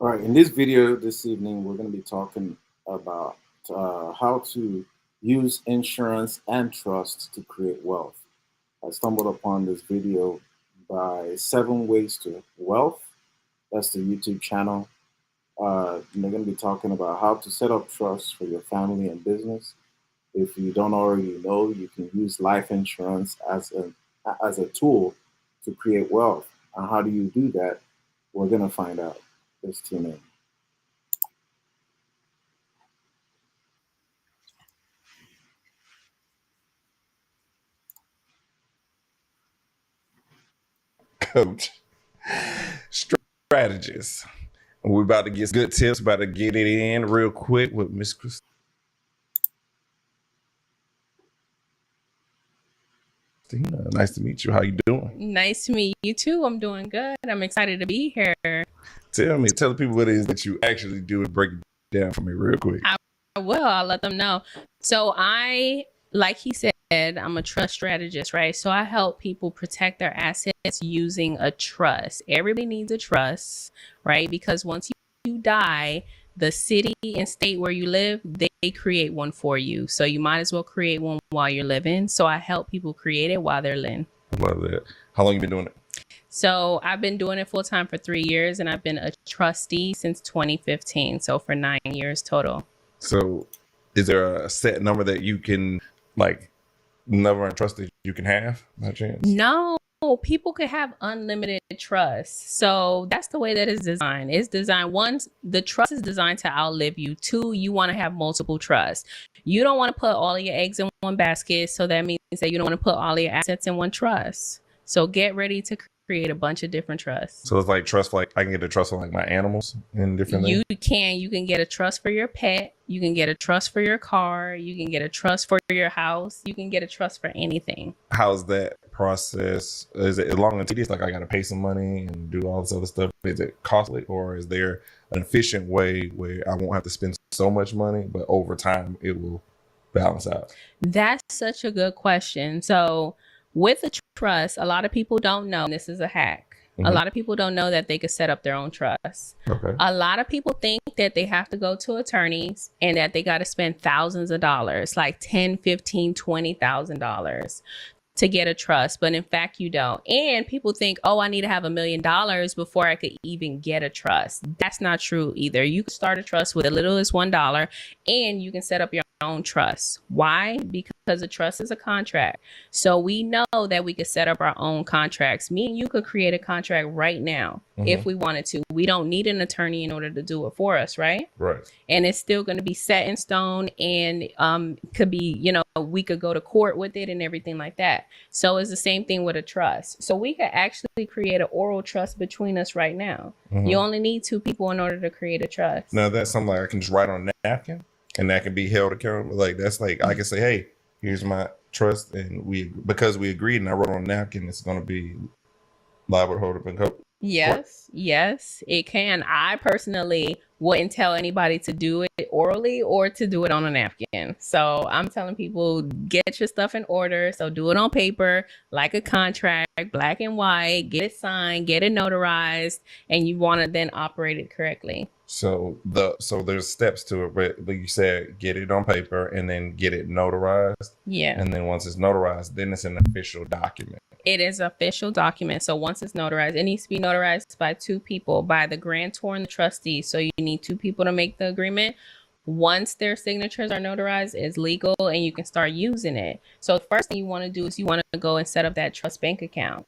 All right, in this video this evening, we're going to be talking about how to use insurance and trust to create wealth. I stumbled upon this video by 7 Ways to Wealth. That's the YouTube channel. And they're going to be talking about how to set up trust for your family and business. If you don't already know, you can use life insurance as a tool to create wealth. And how do you do that? We're going to find out. Let's tune in. Coach, strategist. We're about to get some good tips, about to get it in real quick with Miss Christina. Nice to meet you. How you doing? Nice to meet you too. I'm doing good. I'm excited to be here. Tell the people what it is that you actually do and break it down for me real quick. I will. I'll let them know. So like he said, I'm a trust strategist, right? So I help people protect their assets using a trust. Everybody needs a trust, right? Because once you die, the city and state where you live, they create one for you. So you might as well create one while you're living. So I help people create it while they're living. I love that. How long you been doing it? So I've been doing it full time for 3 years, and I've been a trustee since 2015. So for 9 years total. So is there a set number that you can never trust that you can have by chance? No, people could have unlimited trust. So that's the way that it's designed. It's designed, one, the trust is designed to outlive you. Two, you want to have multiple trusts. You don't want to put all of your eggs in one basket. So that means that you don't want to put all of your assets in one trust. So get ready to create a bunch of different trusts. So it's like trust, like I can get a trust on my animals and different things? You can get a trust for your pet. You can get a trust for your car. You can get a trust for your house. You can get a trust for anything. How's that process? Is it long and tedious? Like I got to pay some money and do all this other stuff. Is it costly, or is there an efficient way where I won't have to spend so much money, but over time it will balance out? That's such a good question. So with a trust, a lot of people don't know, and this is a hack. A lot of people don't know that they could set up their own trust. Okay. A lot of people think that they have to go to attorneys and that they got to spend thousands of dollars, like $10, $15, $20,000 to get a trust. But in fact, you don't. And people think, oh, I need to have $1 million before I could even get a trust. That's not true either. You can start a trust with as little as $1, and you can set up your own trust. Why? Because a trust is a contract. So we know that we could set up our own contracts. Me and you could create a contract right now if we wanted to. We don't need an attorney in order to do it for us, right? Right. And it's still going to be set in stone, and could be, we could go to court with it and everything like that. So it's the same thing with a trust. So we could actually create an oral trust between us right now. You only need 2 people in order to create a trust. Now that's something like I can just write on a napkin and that can be held accountable. Like that's like I can say, hey, here's my trust, and because we agreed and I wrote on a napkin, it's going to be liable to hold up in court. Yes, it can. I personally wouldn't tell anybody to do it orally or to do it on a napkin. So I'm telling people, get your stuff in order. So do it on paper, like a contract, black and white, get it signed, get it notarized, and you want to then operate it correctly. So there's steps to it, but like you said, get it on paper and then get it notarized. Yeah. And then once it's notarized, then it's an official document. It is an official document. So once it's notarized, it needs to be notarized by 2 people, by the grantor and the trustee. So you need 2 people to make the agreement. Once their signatures are notarized, it's legal and you can start using it. So the first thing you want to do is you want to go and set up that trust bank account.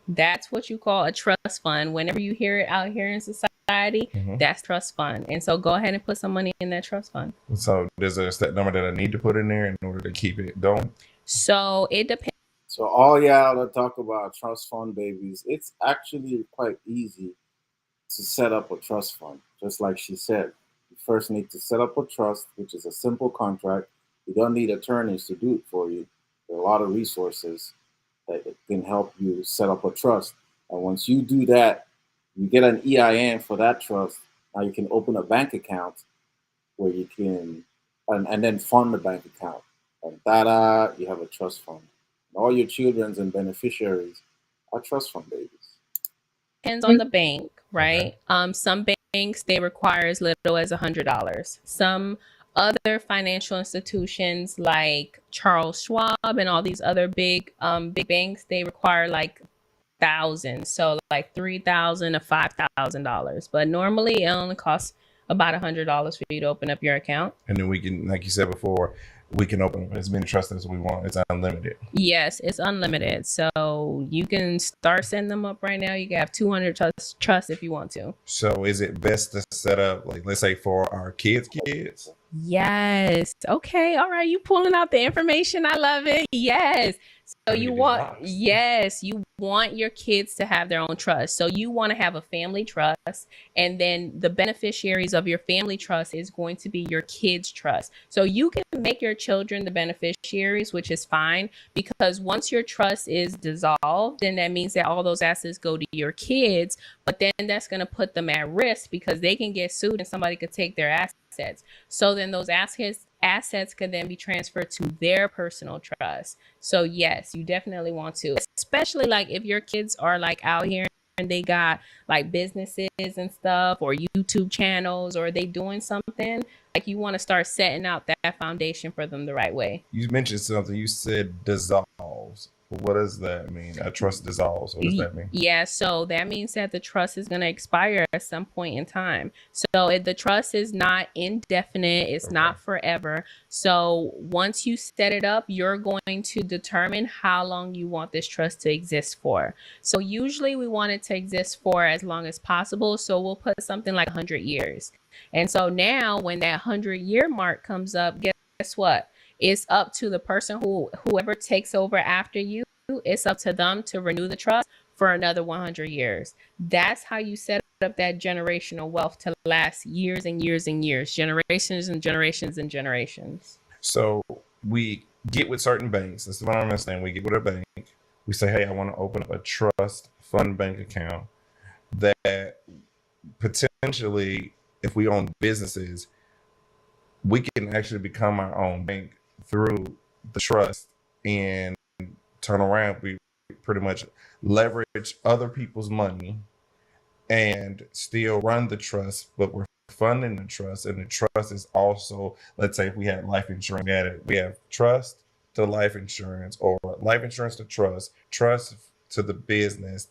That's what you call a trust fund. Whenever you hear it out here in society, that's trust fund. And so go ahead and put some money in that trust fund. So there's a set number that I need to put in there in order to keep it going? So it depends. So all y'all that talk about trust fund babies, it's actually quite easy to set up a trust fund. Just like she said, you first need to set up a trust, which is a simple contract. You don't need attorneys to do it for you. There are a lot of resources that can help you set up a trust. And once you do that, you get an EIN for that trust. Now you can open a bank account where you can, and then fund the bank account. And ta-da, you have a trust fund. All your children's and beneficiaries are trust fund babies. Depends on the bank, right? Some banks, they require as little as $100. Some other financial institutions like Charles Schwab and all these other big banks, they require like thousands, so like $3,000 to $5,000. But normally it only costs about $100 for you to open up your account. And then we can, like you said before, we can open as many trusts as we want. It's unlimited. Yes, it's unlimited. So you can start setting them up right now. You can have 200 trusts if you want to. So is it best to set up, like, let's say for our kids? Yes. Okay. All right. You pulling out the information. I love it. Yes. So you want your kids to have their own trust. So you want to have a family trust, and then the beneficiaries of your family trust is going to be your kids' trust. So you can make your children the beneficiaries, which is fine, because once your trust is dissolved, then that means that all those assets go to your kids, but then that's going to put them at risk because they can get sued and somebody could take their assets. So then those assets could then be transferred to their personal trust. So yes, you definitely want to, especially like if your kids are like out here and they got like businesses and stuff, or YouTube channels, or they doing something, like you want to start setting out that foundation for them the right way. You mentioned something. You said dissolves. What does that mean? A trust dissolves. What does that mean? Yeah, so that means that the trust is going to expire at some point in time. So if the trust is not indefinite, it's not forever. So once you set it up, you're going to determine how long you want this trust to exist for. So usually we want it to exist for as long as possible. So we'll put something like 100 years. And so now when that 100-year mark comes up, guess what? It's up to the person whoever takes over after you. It's up to them to renew the trust for another 100 years. That's how you set up that generational wealth to last years and years and years, generations and generations and generations. So we get with certain banks. That's what I understand. We get with a bank. We say, hey, I want to open up a trust fund bank account that potentially, if we own businesses, we can actually become our own bank through the trust and turn around. We pretty much leverage other people's money and still run the trust, but we're funding the trust. And the trust is also, let's say if we had life insurance, we have trust to life insurance, or life insurance to trust to the business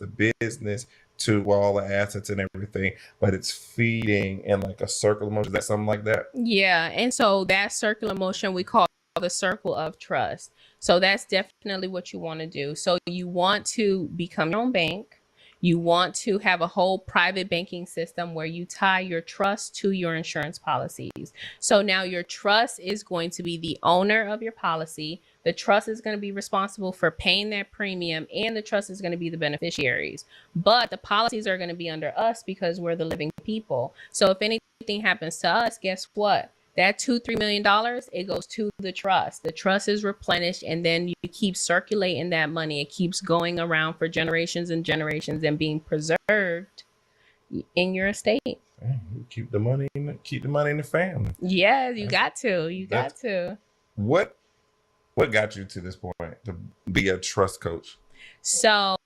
to all the assets and everything, but it's feeding in like a circle of motion. Is that something like that? Yeah. And so that circular motion we call the circle of trust. So that's definitely what you want to do. So you want to become your own bank. You want to have a whole private banking system where you tie your trust to your insurance policies. So now your trust is going to be the owner of your policy. The trust is going to be responsible for paying that premium, and the trust is going to be the beneficiaries. But the policies are going to be under us because we're the living people. So if anything happens to us, guess what? That $2-3 million, it goes to the trust. The trust is replenished, and then you keep circulating that money. It keeps going around for generations and generations and being preserved in your estate. Keep the money in the family. Yeah, you got to. What got you to this point to be a trust coach? So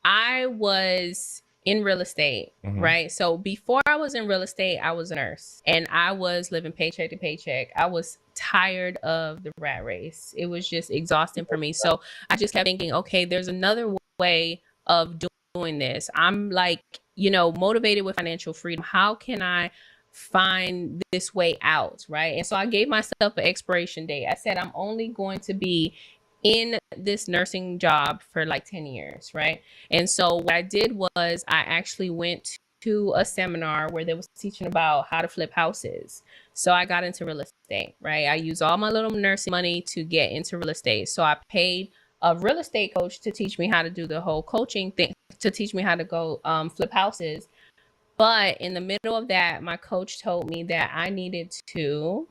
I was in real estate, right? So before I was in real estate, I was a nurse, and I was living paycheck to paycheck. I was tired of the rat race. It was just exhausting for me. So I just kept thinking, okay, there's another way of doing this. I'm like, motivated with financial freedom. How can I find this way out, right? And so I gave myself an expiration date. I said, I'm only going to be in this nursing job for like 10 years, right? And so what I did was I actually went to a seminar where they was teaching about how to flip houses. So I got into real estate, right? I used all my little nursing money to get into real estate. So I paid a real estate coach to teach me how to do the whole coaching thing, to teach me how to go flip houses. But in the middle of that, my coach told me that I needed to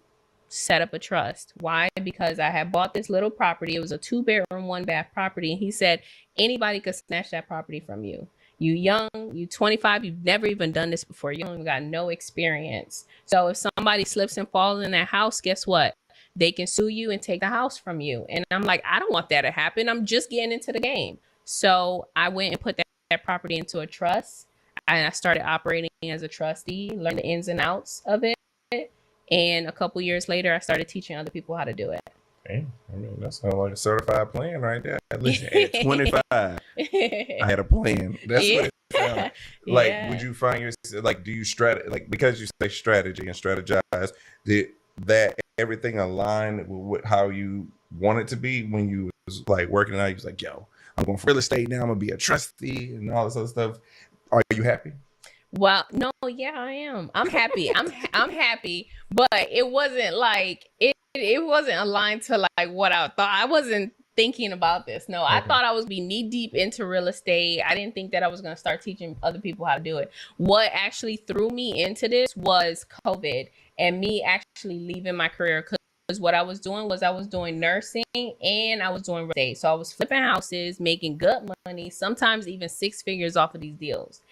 set up a trust. Why? Because I had bought this little property. It was a 2-bedroom, 1-bath property. And he said, anybody could snatch that property from you. You young, you 25, you've never even done this before. You only got no experience. So if somebody slips and falls in that house, guess what? They can sue you and take the house from you. And I'm like, I don't want that to happen. I'm just getting into the game. So I went and put that property into a trust. I started operating as a trustee, learned the ins and outs of it. And a couple years later, I started teaching other people how to do it. Hey, I mean, that sounds like a certified plan right there. Listen, at 25, I had a plan. That's what it sounds like. Yeah. Would you find yourself, like, do you because you say strategy and strategize, did that everything align with how you want it to be when you was like working out? You was like, yo, I'm going for real estate now. I'm going to be a trustee and all this other stuff. Are you happy? Well, no, yeah, I am. I'm happy. I'm happy, but it wasn't like it wasn't aligned to like what I thought. I wasn't thinking about this. No, I thought I was be knee deep into real estate. I didn't think that I was going to start teaching other people how to do it. What actually threw me into this was COVID and me actually leaving my career, because what I was doing was I was doing nursing and I was doing real estate. So I was flipping houses, making good money, sometimes even 6 figures off of these deals.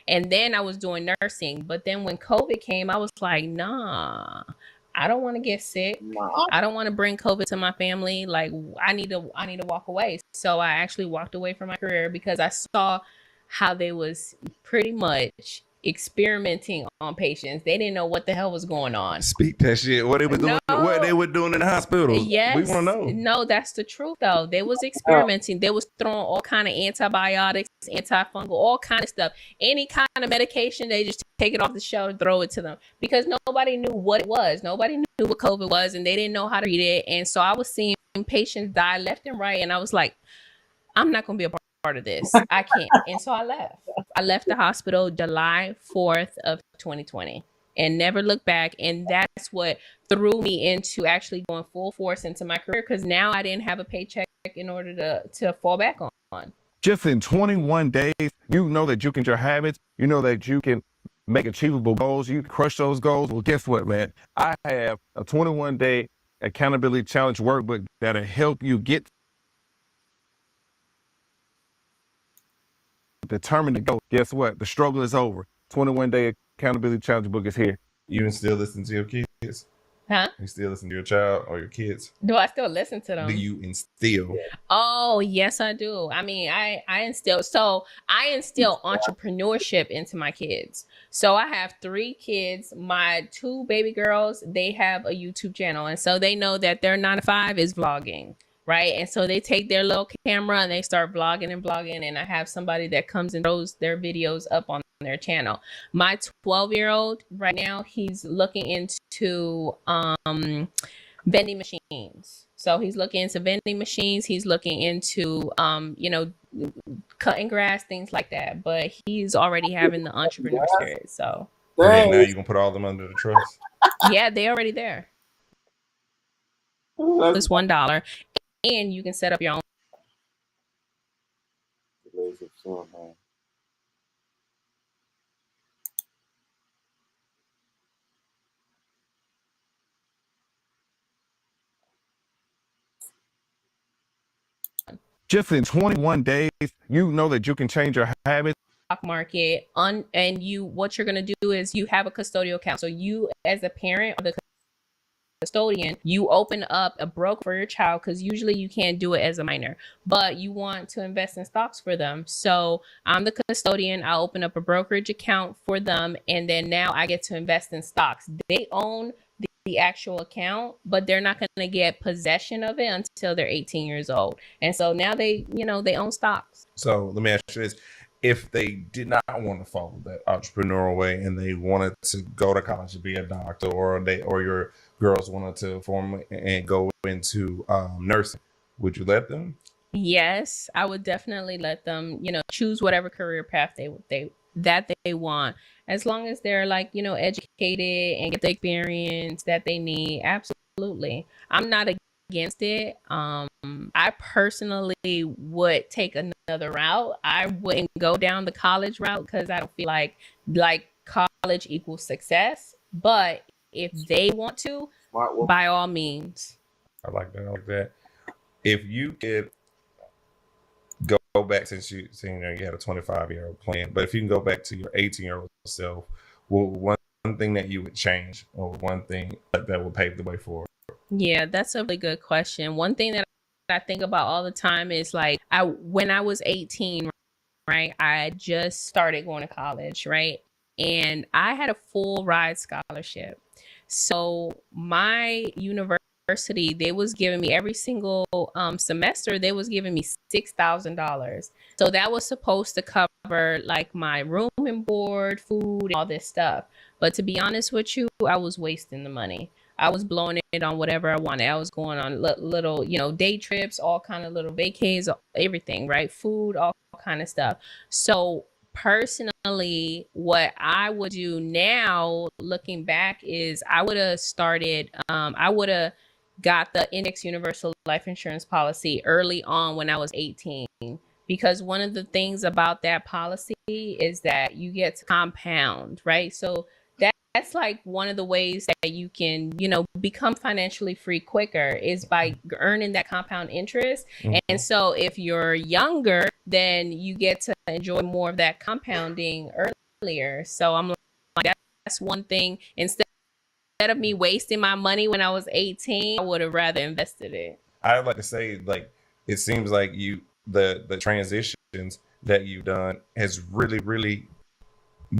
And then I was doing nursing. But then when COVID came, I was like, nah, I don't want to get sick. I don't want to bring COVID to my family. Like, I need to walk away. So I actually walked away from my career because I saw how they was pretty much experimenting on patients. They didn't know what the hell was going on. Speak that shit. What they were doing? No. What they were doing in the hospital? Yes. We want to know. No, that's the truth though. They was experimenting. They was throwing all kind of antibiotics, antifungal, all kind of stuff. Any kind of medication, they just take it off the shelf and throw it to them because nobody knew what it was. Nobody knew what COVID was, and they didn't know how to treat it. And so I was seeing patients die left and right, and I was like, I'm not gonna be a part of this. I can't. And so I left. I left the hospital July 4th of 2020 and never looked back. And that's what threw me into actually going full force into my career, because now I didn't have a paycheck in order to fall back on. Just in 21 days, you know that you can your habits, you know that you can make achievable goals, you can crush those goals. Well, guess what, man? I have a 21-day accountability challenge workbook that'll help you get determined to go. Guess what? The struggle is over. 21-day accountability challenge book is here. You can still listen to your kids? Huh? You still listen to your child or your kids? Do I still listen to them? Do you instill? Oh, yes, I do. I mean, I instill entrepreneurship into my kids. So I have 3 kids. My 2 baby girls, they have a YouTube channel. And so they know that their 9 to 5 is vlogging. Right. And so they take their little camera and they start vlogging and blogging. And I have somebody that comes and throws their videos up on their channel. My 12-year-old right now, he's looking into vending machines. So he's looking into vending machines. He's looking into, cutting grass, things like that. But he's already having the entrepreneur spirit. So now you're going to put all them under the trust? Yeah, they're already there. It's $1. And you can set up your own. Just in 21 days, you know that you can change your habits. Stock market and what you're going to do is you have a custodial account. So you, as a parent or the custodian, you open up a broker for your child, because usually you can't do it as a minor, but you want to invest in stocks for them. So I'm the custodian. I open up a brokerage account for them, and then now I get to invest in stocks. They own the actual account, but they're not going to get possession of it until they're 18 years old. And so now they own stocks. So let me ask you this. If they did not want to follow that entrepreneurial way and they wanted to go to college to be a doctor, or your girls wanted to form and go into nursing, would you let them? Yes, I would definitely let them, choose whatever career path they want, as long as they're educated and get the experience that they need. Absolutely. I'm not against it. I personally would take another route. I wouldn't go down the college route because I don't feel like college equals success. But if they want to, by all means. I like that. If you could go back, since you had a 25-year-old plan, but if you can go back to your 18-year-old self, one thing that you would change, or one thing that would pave the way forward? Yeah, that's a really good question. One thing that I think about all the time is when I was 18, right? I just started going to college, right? And I had a full ride scholarship. So my university, they was giving me every single semester, they was giving me $6,000. So that was supposed to cover like my room and board, food, and all this stuff. But to be honest with you, I was wasting the money. I was blowing it on whatever I wanted. I was going on little, day trips, all kind of little vacays, everything, right? Food, all kind of stuff. So personally, what I would do now, looking back, is I would have started. I would have got the Index Universal Life Insurance policy early on when I was 18. Because one of the things about that policy is that you get to compound, right? So that's like one of the ways that you can, become financially free quicker is by earning that compound interest. Mhm. And so if you're younger, then you get to enjoy more of that compounding earlier. So I'm like, that's one thing. Instead of me wasting my money when I was 18, I would have rather invested it. I'd like to say, like, it seems like the transitions that you've done has really, really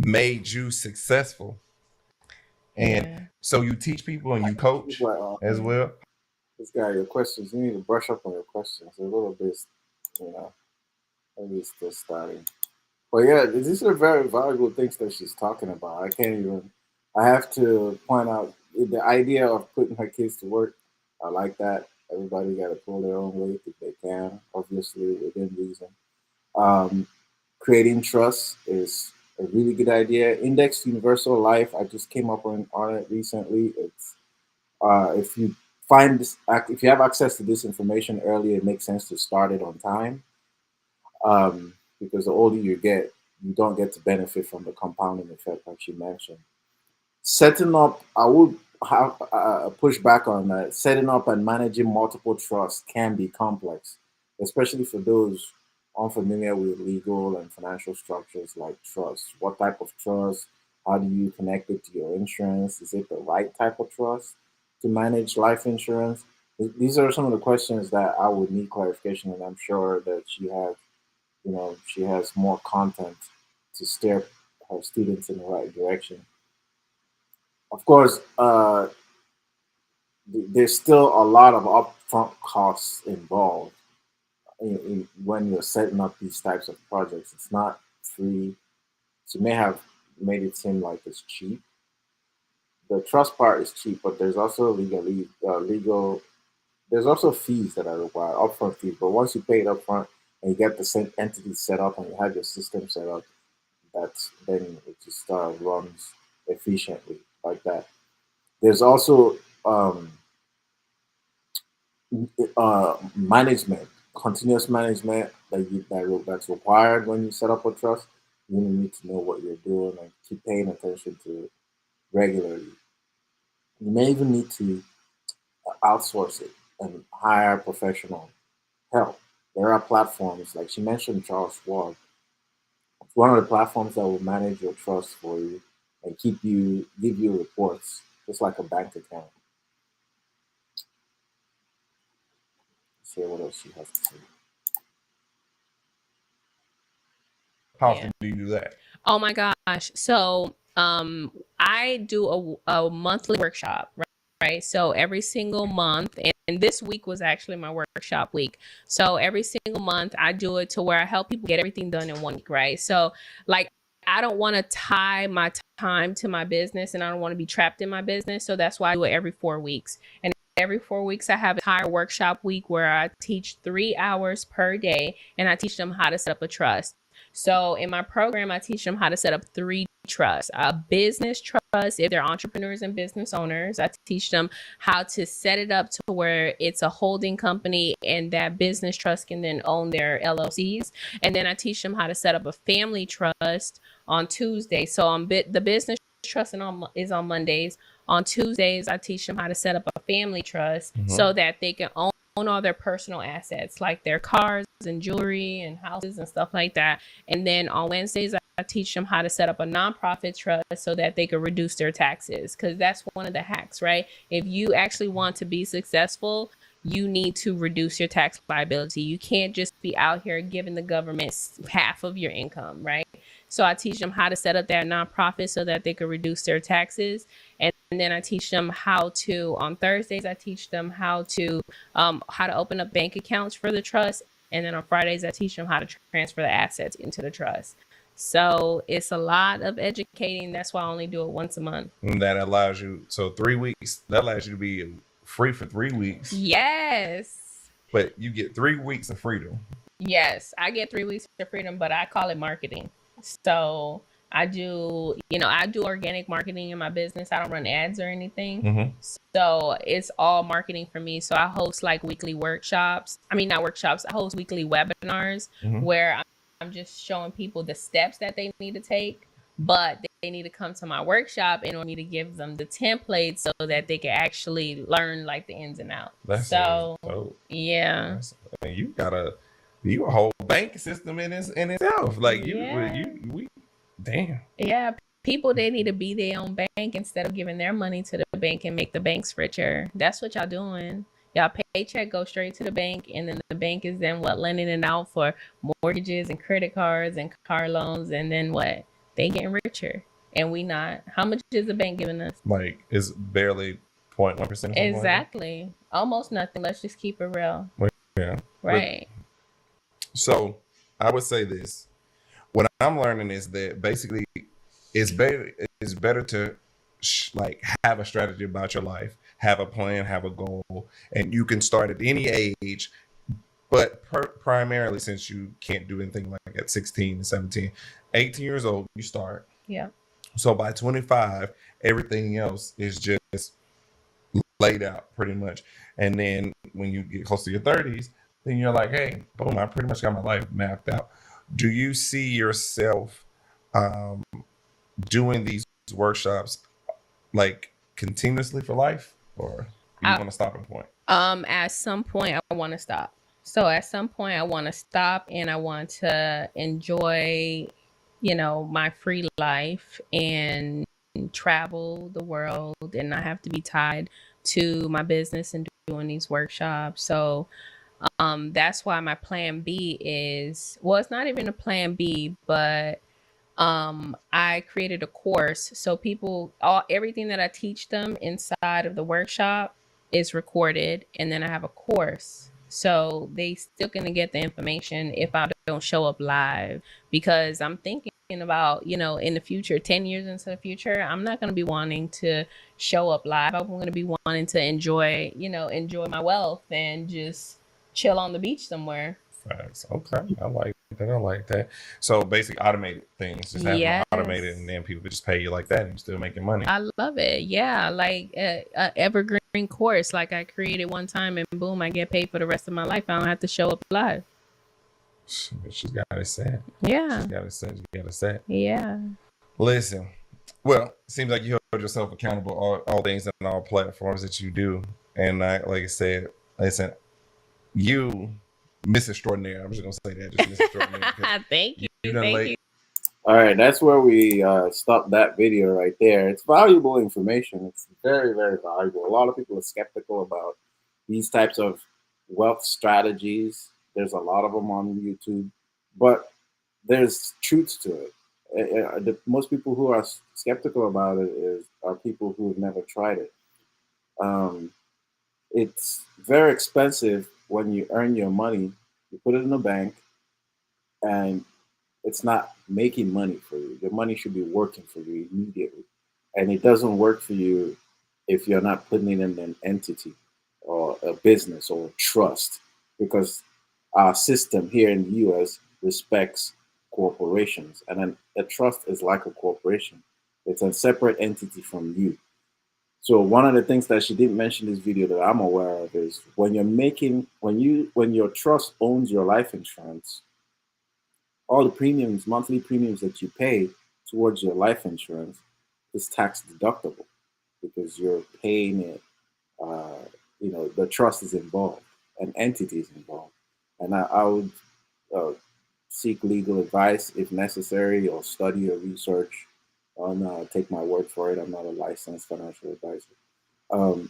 made you successful. And Yeah. so you teach people and you coach as well. This guy, your questions, you need to brush up on your questions a little bit, maybe it's still starting. But yeah, these are very valuable things that she's talking about. I have to point out the idea of putting her kids to work. I like that. Everybody got to pull their own weight if they can, obviously within reason. Creating trust is a really good idea. Index Universal Life, I just came up on it recently. It's if you if you have access to this information early, it makes sense to start it on time. Because the older you get, you don't get to benefit from the compounding effect, like you mentioned. Setting up, I would have push back on that. Setting up and managing multiple trusts can be complex, especially for those unfamiliar with legal and financial structures like trusts. What type of trust? How do you connect it to your insurance? Is it the right type of trust to manage life insurance? These are some of the questions that I would need clarification, and I'm sure that she has more content to steer her students in the right direction. Of course, there's still a lot of upfront costs involved when you're setting up these types of projects. It's not free. So you may have made it seem like it's cheap. The trust part is cheap, but there's also legal. There's also fees that are required, upfront fees. But once you pay it upfront and you get the same entity set up and you have your system set up, then it just runs efficiently like that. There's also management, continuous management that's required when you set up a trust. You need to know what you're doing and keep paying attention to it regularly. You may even need to outsource it and hire professional help. There are platforms like she mentioned, Charles Schwab. It's one of the platforms that will manage your trust for you and give you reports, just like a bank account. Let's see what else she has to say. How often do you do that? Oh my gosh. So I do a monthly workshop, right? So every single month, and this week was actually my workshop week. So every single month I do it to where I help people get everything done in 1 week, right? So like I don't want to tie my time to my business and I don't want to be trapped in my business. So that's why I do it every 4 weeks. And every 4 weeks I have an entire workshop week where I teach 3 hours per day and I teach them how to set up a trust. So in my program, I teach them how to set up 3 trusts. A business trust, if they're entrepreneurs and business owners. I teach them how to set it up to where it's a holding company and that business trust can then own their LLCs. And then I teach them how to set up a family trust on Tuesday. So the business trust is on Mondays. On Tuesdays, I teach them how to set up a family trust so that they can own all their personal assets like their cars and jewelry and houses and stuff like that. And then on Wednesdays, I teach them how to set up a nonprofit trust so that they can reduce their taxes, because that's one of the hacks, right? If you actually want to be successful, you need to reduce your tax liability. You can't just be out here giving the government half of your income, right? So I teach them how to set up their nonprofit so that they can reduce their taxes. And then I teach them how to, on Thursdays, I teach them how to open up bank accounts for the trust. And then on Fridays, I teach them how to transfer the assets into the trust. So it's a lot of educating. That's why I only do it once a month. And that allows you, so 3 weeks, that allows you to be free for 3 weeks. Yes. But you get 3 weeks of freedom. Yes, I get 3 weeks of freedom, but I call it marketing. So I do organic marketing in my business. I don't run ads or anything. Mm-hmm. So it's all marketing for me. So I host like weekly workshops. I mean, not workshops. I host weekly webinars where I'm just showing people the steps that they need to take, but they need to come to my workshop in order for me to give them the template so that they can actually learn like the ins and outs. Yeah. You got a whole bank system in itself. Like damn. Yeah. People, they need to be their own bank instead of giving their money to the bank and make the banks richer. That's what y'all doing. Y'all paycheck go straight to the bank, and then the bank is then lending it out for mortgages and credit cards and car loans, and then what? They getting richer, and we not. How much is the bank giving us? Like it's barely 0.1%. Exactly, like almost nothing. Let's just keep it real. Yeah, right. So I would say this: what I'm learning is that basically it's better to like have a strategy about your life, have a plan, have a goal, and you can start at any age, but primarily since you can't do anything like at 16, 17, 18 years old, you start. Yeah. So by 25, everything else is just laid out pretty much. And then when you get close to your 30s, then you're like, hey, boom, I pretty much got my life mapped out. Do you see yourself doing these workshops like continuously for life, or you want to stop at a point? At some point I want to stop. So at some point I want to stop, and I want to enjoy, my free life and travel the world and not have to be tied to my business and doing these workshops. So that's why my plan B is, well, it's not even a plan B, but I created a course. So everything that I teach them inside of the workshop is recorded. And then I have a course. So they still gonna get the information if I don't show up live, because I'm thinking about, in the future, 10 years into the future, I'm not going to be wanting to show up live. I'm going to be wanting to enjoy my wealth and just chill on the beach somewhere. Facts. Okay. I like that. So basically automated things, just have them automated, and then people just pay you like that and you're still making money. I love it. Yeah. Like a evergreen course, like I created one time, and boom, I get paid for the rest of my life. I don't have to show up live. She's got it set. Yeah. She got it set. Yeah. Listen, well, it seems like you hold yourself accountable all things and all platforms that you do. And like I said, listen, you Miss Extraordinaire. I'm just gonna say that, just Miss Extraordinaire. Thank you. Thank you. All right, that's where we stop that video right there. It's valuable information. It's very, very valuable. A lot of people are skeptical about these types of wealth strategies. There's a lot of them on YouTube, but there's truths to it. Most people who are skeptical about it are people who have never tried it. It's very expensive when you earn your money, you put it in the bank, and it's not making money for you. Your money should be working for you immediately. And it doesn't work for you if you're not putting it in an entity or a business or a trust, because our system here in the US respects corporations. And then a trust is like a corporation. It's a separate entity from you. So one of the things that she didn't mention in this video that I'm aware of is when your trust owns your life insurance, all the premiums, monthly premiums that you pay towards your life insurance is tax deductible because you're paying it. The trust is involved, an entity is involved, and I would seek legal advice if necessary, or study or research. Take my word for it. I'm not a licensed financial advisor.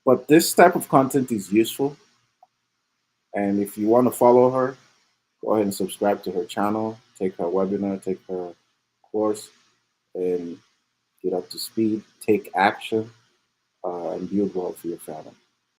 But this type of content is useful. And if you want to follow her, go ahead and subscribe to her channel, take her webinar, take her course, and get up to speed, take action, and build wealth for your family.